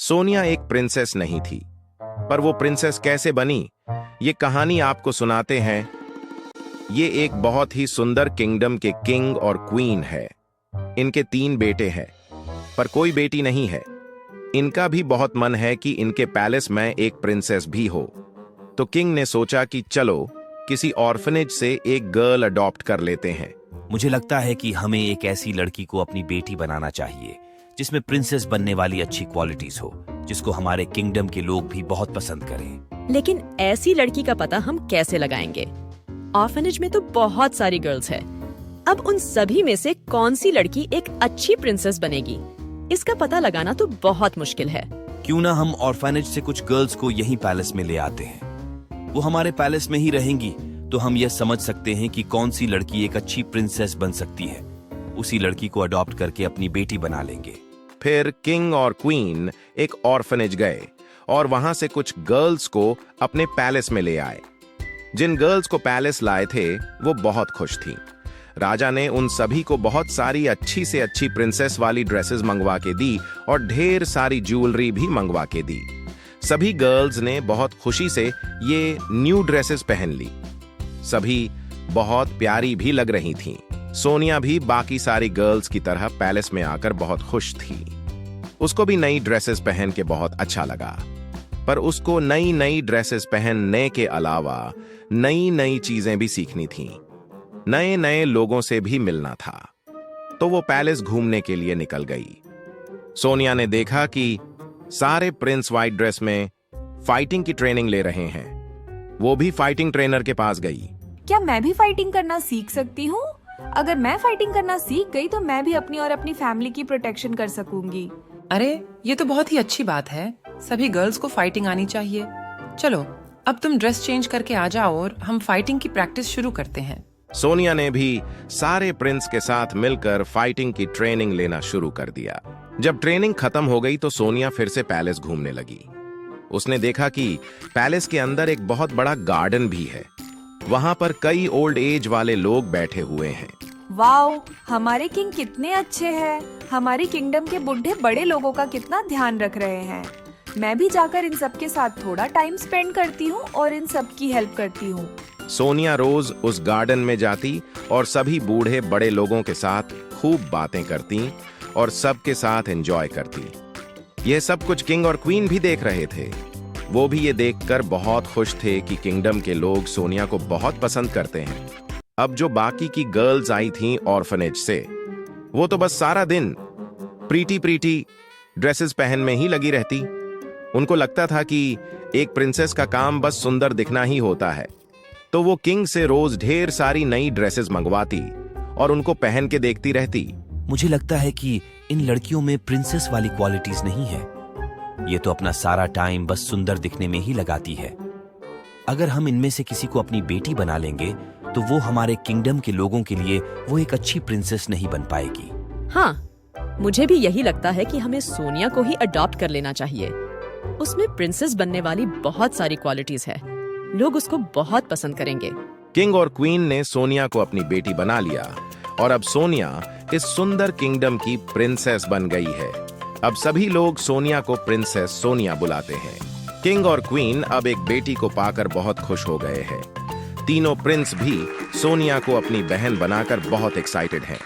सोनिया एक प्रिंसेस नहीं थी, पर वो प्रिंसेस कैसे बनी, ये कहानी आपको सुनाते हैं। ये एक बहुत ही सुंदर किंगडम के किंग और क्वीन है। इनके 3 बेटे हैं, पर कोई बेटी नहीं है। इनका भी बहुत मन है कि इनके पैलेस में एक प्रिंसेस भी हो। तो किंग ने सोचा कि चलो किसी ऑर्फनेज से एक गर्ल अडॉप्ट कर लेते हैं। मुझे लगता है कि हमें एक ऐसी लड़की को अपनी बेटी बनाना चाहिए जिसमें प्रिंसेस बनने वाली अच्छी क्वालिटीज हो, जिसको हमारे किंगडम के लोग भी बहुत पसंद करें। लेकिन ऐसी लड़की का पता हम कैसे लगाएंगे? ऑर्फनेज में तो बहुत सारी गर्ल्स है। अब उन सभी में से कौन सी लड़की एक अच्छी प्रिंसेस बनेगी, इसका पता लगाना तो बहुत मुश्किल है। क्यों ना हम ऑर्फनेज से कुछ गर्ल्स को यहीं पैलेस में ले आते हैं। वो हमारे पैलेस में ही रहेंगी, तो हम यह समझ सकते हैं कि कौन सी लड़की एक अच्छी प्रिंसेस बन सकती है। उसी लड़की को अडॉप्ट करके अपनी बेटी बना लेंगे। फिर किंग और क्वीन एक ऑर्फनेज गए और वहां से कुछ गर्ल्स को अपने पैलेस में ले आए। जिन गर्ल्स को पैलेस लाए थे वो बहुत खुश थीं। राजा ने उन सभी को बहुत सारी अच्छी से अच्छी प्रिंसेस वाली ड्रेसेस मंगवा के दी और ढेर सारी ज्वेलरी भी मंगवा के दी। सभी गर्ल्स ने बहुत खुशी से ये न्यू ड्रेसेस पहन ली। सभी बहुत प्यारी भी लग रही थीं। सोनिया भी बाकी सारी गर्ल्स की तरह पैलेस में आकर बहुत खुश थी। उसको भी नई ड्रेसेस पहन के बहुत अच्छा लगा, पर उसको नई नई ड्रेसेस पहनने के अलावा नई नई चीजें भी सीखनी थीं। नए नए लोगों से भी मिलना था, तो वो पैलेस घूमने के लिए निकल गई। सोनिया ने देखा कि सारे प्रिंस व्हाइट ड्रेस में फाइटिंग की ट्रेनिंग ले रहे हैं। वो भी फाइटिंग ट्रेनर के पास गई। क्या मैं भी फाइटिंग करना सीख सकती हूँ? अगर मैं फाइटिंग करना सीख गई तो मैं भी अपनी और अपनी फैमिली की प्रोटेक्शन कर सकूंगी। अरे ये तो बहुत ही अच्छी बात है। सभी गर्ल्स को फाइटिंग आनी चाहिए। चलो अब तुम ड्रेस चेंज करके आ जाओ और हम फाइटिंग की प्रैक्टिस शुरू करते हैं। सोनिया ने भी सारे प्रिंस के साथ मिलकर फाइटिंग की ट्रेनिंग लेना शुरू कर दिया। जब ट्रेनिंग खत्म हो गई तो सोनिया फिर से पैलेस घूमने लगी। उसने देखा कि पैलेस के अंदर एक बहुत बड़ा गार्डन भी है। वहां पर कई ओल्ड एज वाले लोग बैठे हुए हैं। वाओ, हमारे किंग कितने अच्छे हैं। हमारे किंगडम के बुढ़े बड़े लोगों का कितना ध्यान रख रहे हैं। मैं भी जाकर इन सब के साथ थोड़ा टाइम स्पेंड करती हूँ और इन सब की हेल्प करती हूँ। सोनिया रोज उस गार्डन में जाती और सभी बूढ़े बड़े लोगों के साथ खूब बातें करती और सबके साथ एंजॉय करती। यह सब कुछ किंग और क्वीन भी देख रहे थे। वो भी ये देखकर बहुत खुश थे कि किंगडम के लोग सोनिया को बहुत पसंद करते हैं। अब जो बाकी की गर्ल्स आई थीं ऑर्फनेज से, वो तो बस सारा दिन प्रीटी प्रीटी ड्रेसेस पहन में ही लगी रहती। उनको लगता था कि एक प्रिंसेस का काम बस सुंदर दिखना ही होता है, तो वो किंग से रोज ढेर सारी नई ड्रेसेस मंगवाती और उनको पहन के देखती रहती। मुझे लगता है कि इन लड़कियों में प्रिंसेस वाली क्वालिटीज नहीं है। ये तो अपना सारा टाइम बस सुंदर दिखने में ही लगाती है। अगर हम इनमें से किसी को अपनी बेटी बना लेंगे तो वो हमारे किंगडम के लोगों के लिए वो एक अच्छी प्रिंसेस नहीं बन पाएगी। हाँ, मुझे भी यही लगता है कि हमें सोनिया को ही अडॉप्ट कर लेना चाहिए। उसमें प्रिंसेस बनने वाली बहुत सारी क्वालिटीज है। लोग उसको बहुत पसंद करेंगे। किंग और क्वीन ने सोनिया को अपनी बेटी बना लिया और अब सोनिया इस सुंदर किंगडम की प्रिंसेस बन गई है। अब सभी लोग सोनिया को प्रिंसेस सोनिया बुलाते हैं। किंग और क्वीन अब एक बेटी को पाकर बहुत खुश हो गए हैं। तीनों प्रिंस भी सोनिया को अपनी बहन बनाकर बहुत एक्साइटेड हैं।